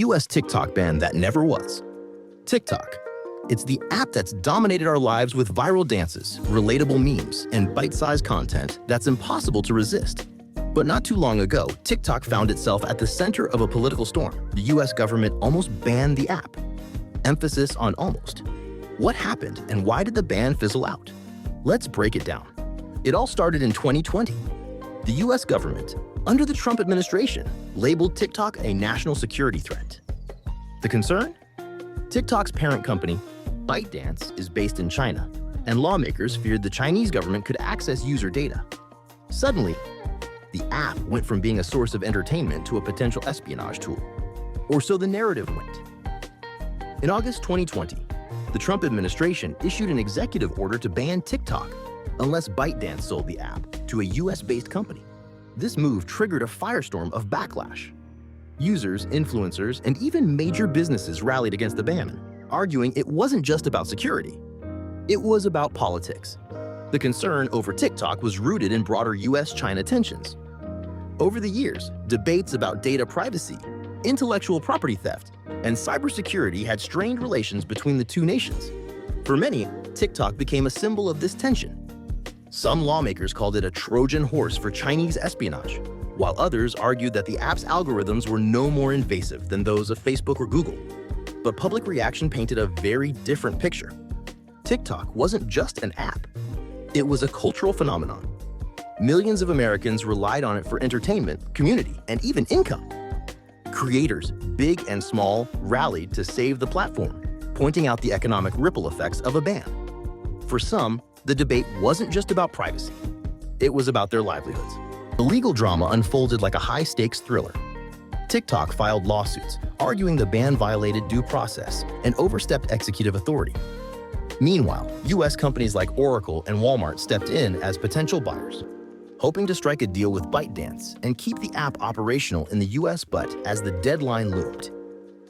US TikTok ban that never was. TikTok. It's the app that's dominated our lives with viral dances, relatable memes, and bite-sized content that's impossible to resist. But not too long ago, TikTok found itself at the center of a political storm. The US government almost banned the app. Emphasis on almost. What happened and why did the ban fizzle out? Let's break it down. It all started in 2020. The US government, under the Trump administration, labeled TikTok a national security threat. The concern? TikTok's parent company, ByteDance, is based in China, and lawmakers feared the Chinese government could access user data. Suddenly, the app went from being a source of entertainment to a potential espionage tool. Or so the narrative went. In August 2020, the Trump administration issued an executive order to ban TikTok unless ByteDance sold the app to a US-based company. This move triggered a firestorm of backlash. Users, influencers, and even major businesses rallied against the ban, arguing it wasn't just about security. It was about politics. The concern over TikTok was rooted in broader US-China tensions. Over the years, debates about data privacy, intellectual property theft, and cybersecurity had strained relations between the two nations. For many, TikTok became a symbol of this tension. Some lawmakers called it a Trojan horse for Chinese espionage, while others argued that the app's algorithms were no more invasive than those of Facebook or Google. But public reaction painted a very different picture. TikTok wasn't just an app. It was a cultural phenomenon. Millions of Americans relied on it for entertainment, community, and even income. Creators, big and small, rallied to save the platform, pointing out the economic ripple effects of a ban. For some, the debate wasn't just about privacy. It was about their livelihoods. The legal drama unfolded like a high-stakes thriller. TikTok filed lawsuits, arguing the ban violated due process and overstepped executive authority. Meanwhile, US companies like Oracle and Walmart stepped in as potential buyers, hoping to strike a deal with ByteDance and keep the app operational in the US. But as the deadline loomed,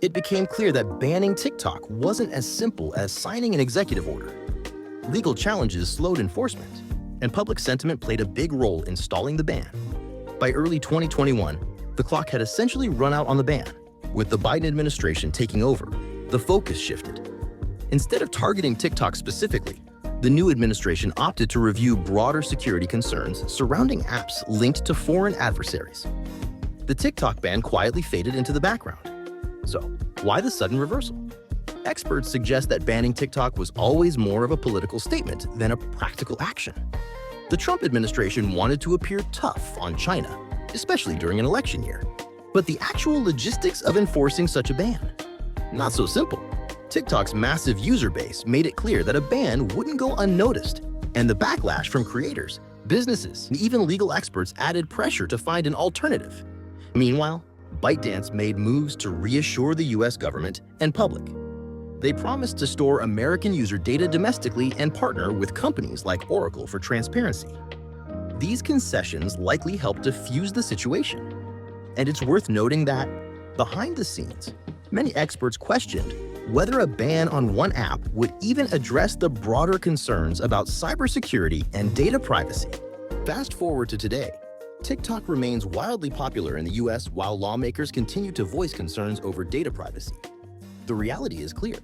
it became clear that banning TikTok wasn't as simple as signing an executive order. Legal challenges slowed enforcement, and public sentiment played a big role in stalling the ban. By early 2021, the clock had essentially run out on the ban. With the Biden administration taking over, the focus shifted. Instead of targeting TikTok specifically, the new administration opted to review broader security concerns surrounding apps linked to foreign adversaries. The TikTok ban quietly faded into the background. So, why the sudden reversal? Experts suggest that banning TikTok was always more of a political statement than a practical action. The Trump administration wanted to appear tough on China, especially during an election year. But the actual logistics of enforcing such a ban? Not so simple. TikTok's massive user base made it clear that a ban wouldn't go unnoticed, and the backlash from creators, businesses, and even legal experts added pressure to find an alternative. Meanwhile, ByteDance made moves to reassure the US government and public. They promised to store American user data domestically and partner with companies like Oracle for transparency. These concessions likely helped diffuse the situation. And it's worth noting that, behind the scenes, many experts questioned whether a ban on one app would even address the broader concerns about cybersecurity and data privacy. Fast forward to today, TikTok remains wildly popular in the US while lawmakers continue to voice concerns over data privacy. The reality is clear.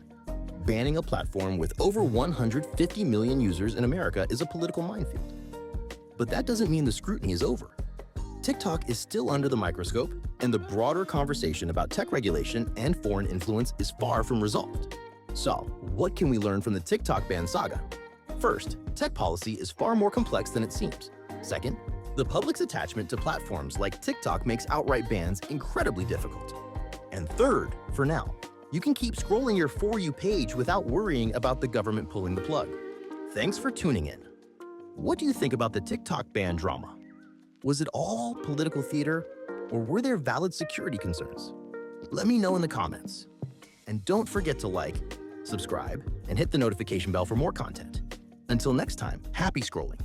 Banning a platform with over 150 million users in America is a political minefield. But that doesn't mean the scrutiny is over. TikTok is still under the microscope, and the broader conversation about tech regulation and foreign influence is far from resolved. So, what can we learn from the TikTok ban saga? First, tech policy is far more complex than it seems. Second, the public's attachment to platforms like TikTok makes outright bans incredibly difficult. And third, for now, you can keep scrolling your For You page without worrying about the government pulling the plug. Thanks for tuning in. What do you think about the TikTok ban drama? Was it all political theater, or were there valid security concerns? Let me know in the comments. And don't forget to like, subscribe, and hit the notification bell for more content. Until next time, happy scrolling.